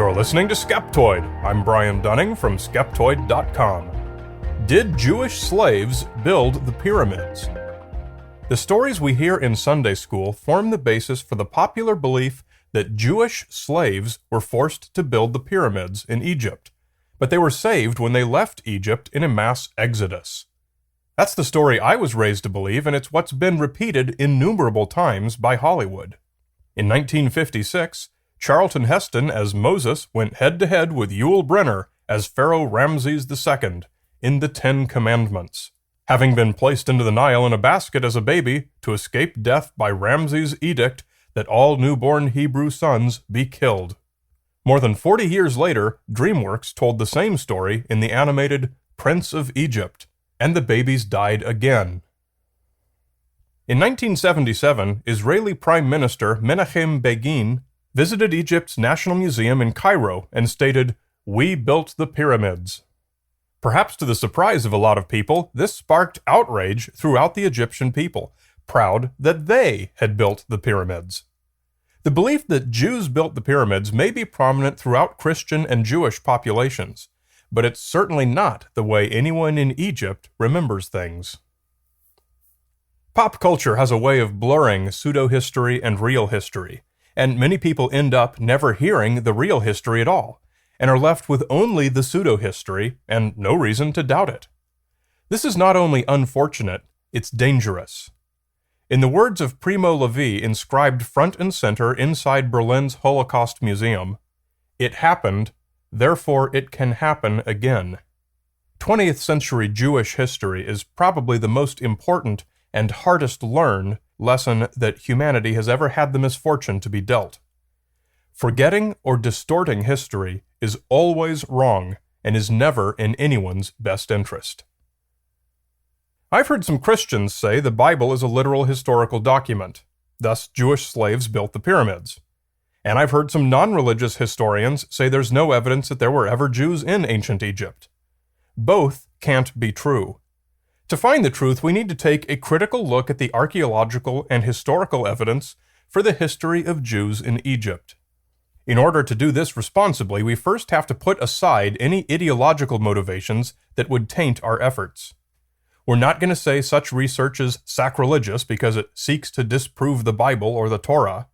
You're listening to Skeptoid. I'm Brian Dunning from Skeptoid.com. Did Jewish slaves build the pyramids? The stories we hear in Sunday school form the basis for the popular belief that Jewish slaves were forced to build the pyramids in Egypt, but they were saved when they left Egypt in a mass exodus. That's the story I was raised to believe, and it's what's been repeated innumerable times by Hollywood. In 1956, Charlton Heston as Moses went head-to-head with Yul Brynner as Pharaoh Ramses II in the Ten Commandments, having been placed into the Nile in a basket as a baby to escape death by Ramses' edict that all newborn Hebrew sons be killed. More than 40 years later, DreamWorks told the same story in the animated Prince of Egypt, and the babies died again. In 1977, Israeli Prime Minister Menachem Begin visited Egypt's National Museum in Cairo and stated, "We built the pyramids." Perhaps to the surprise of a lot of people, this sparked outrage throughout the Egyptian people, proud that they had built the pyramids. The belief that Jews built the pyramids may be prominent throughout Christian and Jewish populations, but it's certainly not the way anyone in Egypt remembers things. Pop culture has a way of blurring pseudo-history and real history, and many people end up never hearing the real history at all, and are left with only the pseudo-history and no reason to doubt it. This is not only unfortunate, it's dangerous. In the words of Primo Levi inscribed front and center inside Berlin's Holocaust Museum, "It happened, therefore it can happen again." 20th century Jewish history is probably the most important and hardest learned lesson that humanity has ever had the misfortune to be dealt. Forgetting or distorting history is always wrong and is never in anyone's best interest. I've heard some Christians say the Bible is a literal historical document, thus Jewish slaves built the pyramids. And I've heard some non-religious historians say there's no evidence that there were ever Jews in ancient Egypt. Both can't be true. To find the truth, we need to take a critical look at the archaeological and historical evidence for the history of Jews in Egypt. In order to do this responsibly, we first have to put aside any ideological motivations that would taint our efforts. We're not going to say such research is sacrilegious because it seeks to disprove the Bible or the Torah.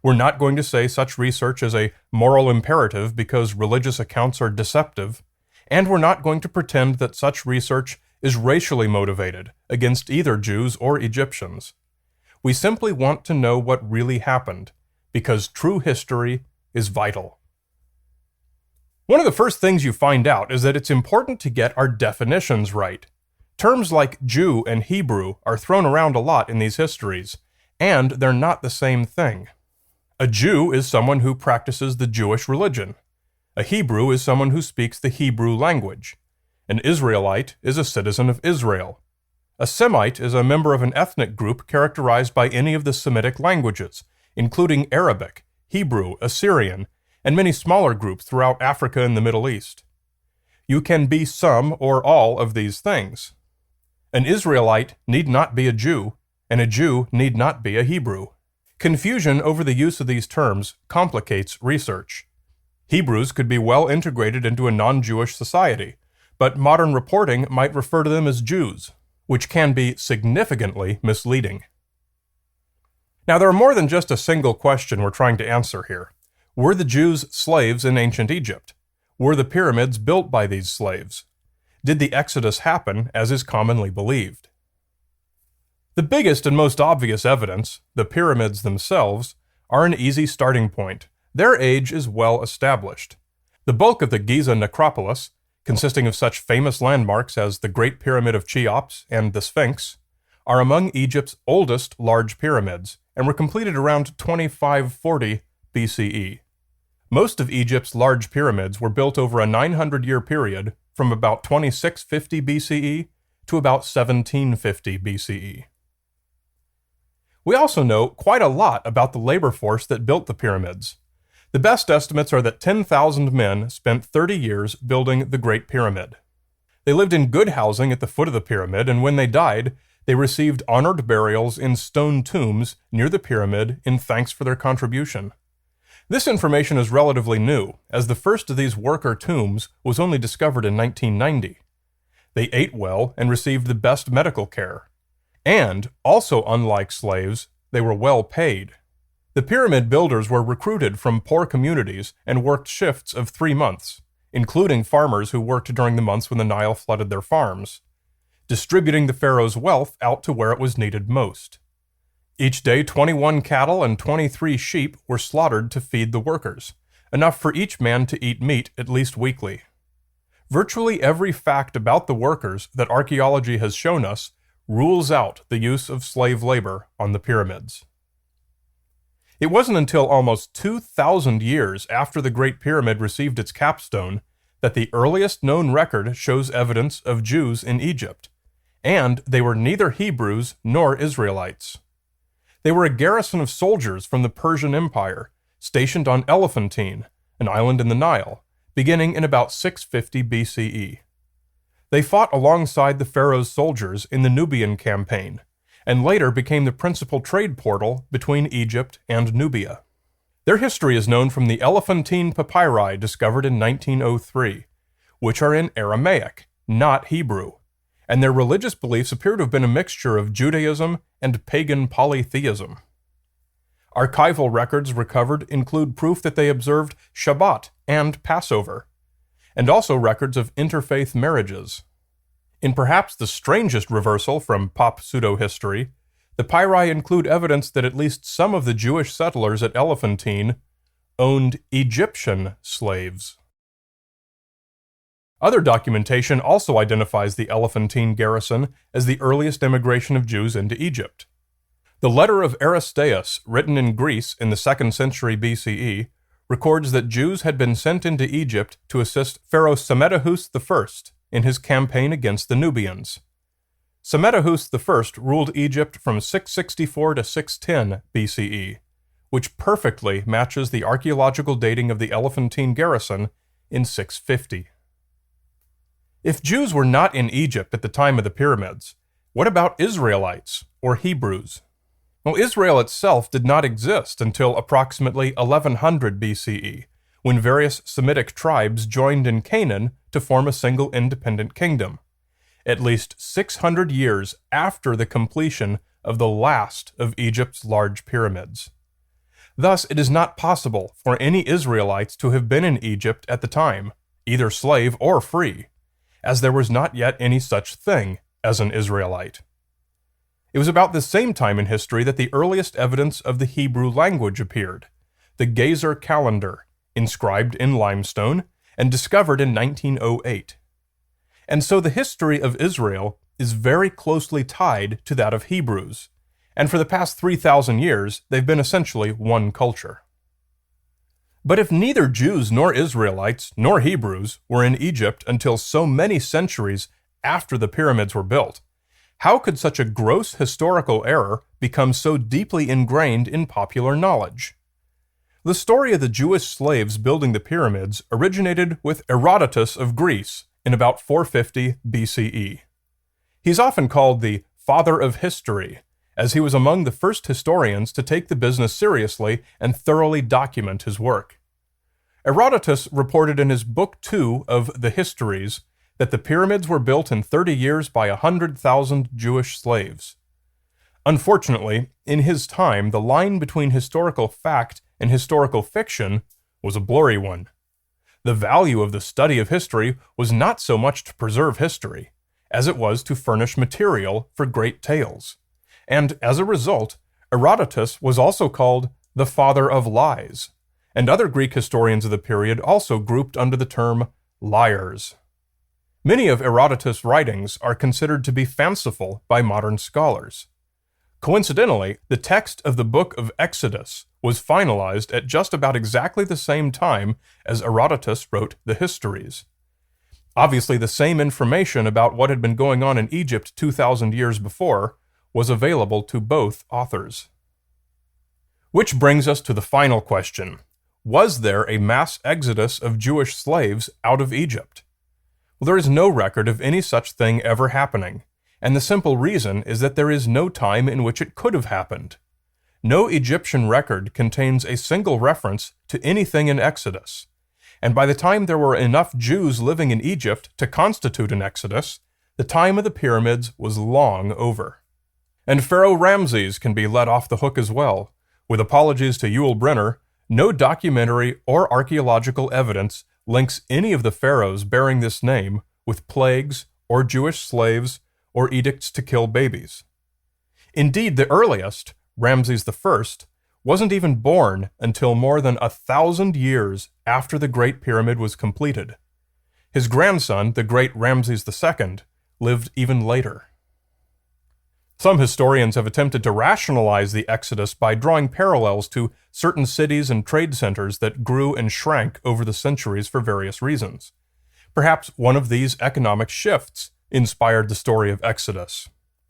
We're not going to say such research is a moral imperative because religious accounts are deceptive. And we're not going to pretend that such research is racially motivated against either Jews or Egyptians. We simply want to know what really happened, because true history is vital. One of the first things you find out is that it's important to get our definitions right. Terms like Jew and Hebrew are thrown around a lot in these histories, and they're not the same thing. A Jew is someone who practices the Jewish religion. A Hebrew is someone who speaks the Hebrew language. An Israelite is a citizen of Israel. A Semite is a member of an ethnic group characterized by any of the Semitic languages, including Arabic, Hebrew, Assyrian, and many smaller groups throughout Africa and the Middle East. You can be some or all of these things. An Israelite need not be a Jew, and a Jew need not be a Hebrew. Confusion over the use of these terms complicates research. Hebrews could be well integrated into a non-Jewish society, but modern reporting might refer to them as Jews, which can be significantly misleading. Now, there are more than just a single question we're trying to answer here. Were the Jews slaves in ancient Egypt? Were the pyramids built by these slaves? Did the Exodus happen as is commonly believed? The biggest and most obvious evidence, the pyramids themselves, are an easy starting point. Their age is well established. The bulk of the Giza necropolis, consisting of such famous landmarks as the Great Pyramid of Cheops and the Sphinx, are among Egypt's oldest large pyramids and were completed around 2540 BCE. Most of Egypt's large pyramids were built over a 900-year period from about 2650 BCE to about 1750 BCE. We also know quite a lot about the labor force that built the pyramids. The best estimates are that 10,000 men spent 30 years building the Great Pyramid. They lived in good housing at the foot of the pyramid, and when they died, they received honored burials in stone tombs near the pyramid in thanks for their contribution. This information is relatively new, as the first of these worker tombs was only discovered in 1990. They ate well and received the best medical care. And, also unlike slaves, they were well paid. The pyramid builders were recruited from poor communities and worked shifts of 3 months, including farmers who worked during the months when the Nile flooded their farms, distributing the pharaoh's wealth out to where it was needed most. Each day, 21 cattle and 23 sheep were slaughtered to feed the workers, enough for each man to eat meat at least weekly. Virtually every fact about the workers that archaeology has shown us rules out the use of slave labor on the pyramids. It wasn't until almost 2,000 years after the Great Pyramid received its capstone that the earliest known record shows evidence of Jews in Egypt, and they were neither Hebrews nor Israelites. They were a garrison of soldiers from the Persian Empire, stationed on Elephantine, an island in the Nile, beginning in about 650 BCE. They fought alongside the pharaoh's soldiers in the Nubian campaign, and later became the principal trade portal between Egypt and Nubia. Their history is known from the Elephantine papyri discovered in 1903, which are in Aramaic, not Hebrew, and their religious beliefs appear to have been a mixture of Judaism and pagan polytheism. Archival records recovered include proof that they observed Shabbat and Passover, and also records of interfaith marriages. In perhaps the strangest reversal from pop pseudo-history, the papyri include evidence that at least some of the Jewish settlers at Elephantine owned Egyptian slaves. Other documentation also identifies the Elephantine garrison as the earliest immigration of Jews into Egypt. The letter of Aristeas, written in Greece in the 2nd century BCE, records that Jews had been sent into Egypt to assist Pharaoh Psammetichus I in his campaign against the Nubians. Psammetichus I ruled Egypt from 664 to 610 BCE, which perfectly matches the archaeological dating of the Elephantine garrison in 650. If Jews were not in Egypt at the time of the pyramids, what about Israelites, or Hebrews? Well, Israel itself did not exist until approximately 1100 BCE, when various Semitic tribes joined in Canaan to form a single independent kingdom, at least 600 years after the completion of the last of Egypt's large pyramids. Thus, it is not possible for any Israelites to have been in Egypt at the time, either slave or free, as there was not yet any such thing as an Israelite. It was about the same time in history that the earliest evidence of the Hebrew language appeared, the Gezer calendar, inscribed in limestone and discovered in 1908. And so the history of Israel is very closely tied to that of Hebrews, and for the past 3,000 years they've been essentially one culture. But if neither Jews nor Israelites nor Hebrews were in Egypt until so many centuries after the pyramids were built, how could such a gross historical error become so deeply ingrained in popular knowledge? The story of the Jewish slaves building the pyramids originated with Herodotus of Greece in about 450 BCE. He's often called the father of history, as he was among the first historians to take the business seriously and thoroughly document his work. Herodotus reported in his Book 2 of the Histories that the pyramids were built in 30 years by 100,000 Jewish slaves. Unfortunately, in his time, the line between historical fact and historical fiction was a blurry one. The value of the study of history was not so much to preserve history, as it was to furnish material for great tales. And as a result, Herodotus was also called the father of lies, and other Greek historians of the period also grouped under the term liars. Many of Herodotus' writings are considered to be fanciful by modern scholars. Coincidentally, the text of the Book of Exodus was finalized at just about exactly the same time as Herodotus wrote the Histories. Obviously, the same information about what had been going on in Egypt 2,000 years before was available to both authors. Which brings us to the final question. Was there a mass exodus of Jewish slaves out of Egypt? Well, there is no record of any such thing ever happening, and the simple reason is that there is no time in which it could have happened. no Egyptian record contains a single reference to anything in Exodus. And by the time there were enough Jews living in Egypt to constitute an Exodus, the time of the pyramids was long over. And Pharaoh Ramses can be let off the hook as well. With apologies to Yul Brynner, no documentary or archaeological evidence links any of the pharaohs bearing this name with plagues or Jewish slaves or edicts to kill babies. Indeed, the earliest, Ramses I, wasn't even born until more than 1,000 years after the Great Pyramid was completed. His grandson, the great Ramses II, lived even later. Some historians have attempted to rationalize the Exodus by drawing parallels to certain cities and trade centers that grew and shrank over the centuries for various reasons. Perhaps one of these economic shifts inspired the story of Exodus.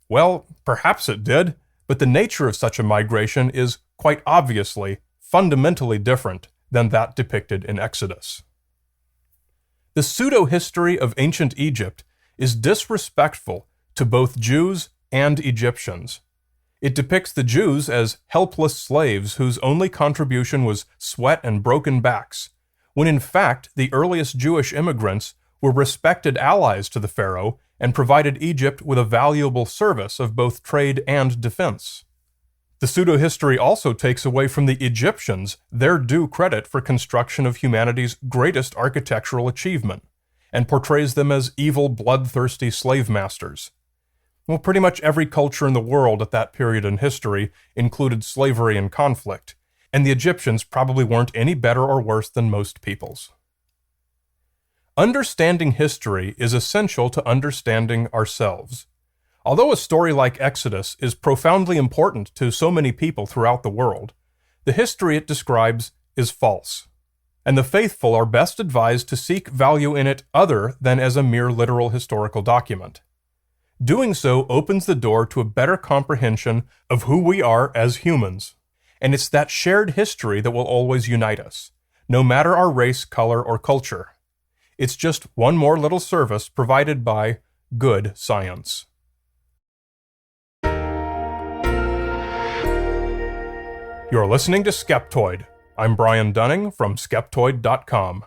Well, perhaps it did, but the nature of such a migration is quite obviously fundamentally different than that depicted in Exodus. The pseudo-history of ancient Egypt is disrespectful to both Jews and Egyptians. It depicts the Jews as helpless slaves whose only contribution was sweat and broken backs, when in fact the earliest Jewish immigrants were respected allies to the pharaoh and provided Egypt with a valuable service of both trade and defense. The pseudo-history also takes away from the Egyptians their due credit for construction of humanity's greatest architectural achievement, and portrays them as evil, bloodthirsty slave masters. Well, pretty much every culture in the world at that period in history included slavery and conflict, and the Egyptians probably weren't any better or worse than most peoples. Understanding history is essential to understanding ourselves. Although a story like Exodus is profoundly important to so many people throughout the world, the history it describes is false, and the faithful are best advised to seek value in it other than as a mere literal historical document. Doing so opens the door to a better comprehension of who we are as humans, and it's that shared history that will always unite us, no matter our race, color, or culture. It's just one more little service provided by good science. You're listening to Skeptoid. I'm Brian Dunning from Skeptoid.com.